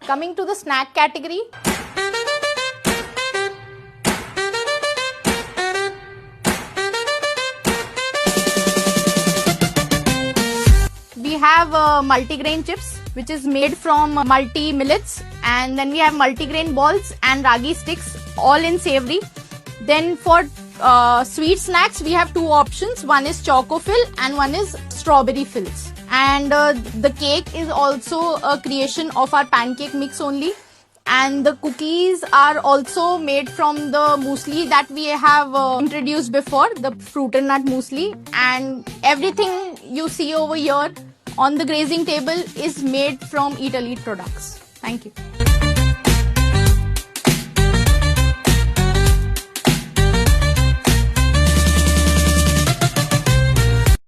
Coming to the snack category, we have multigrain chips, which is made from multi millets, and then we have multigrain balls and ragi sticks, all in savory. Then for sweet snacks, we have two options. One is choco fill and one is strawberry fills. And the cake is also a creation of our pancake mix only. And the cookies are also made from the muesli that we have introduced before, the fruit and nut muesli. And everything you see over here on the grazing table is made from EatElite products. Thank you.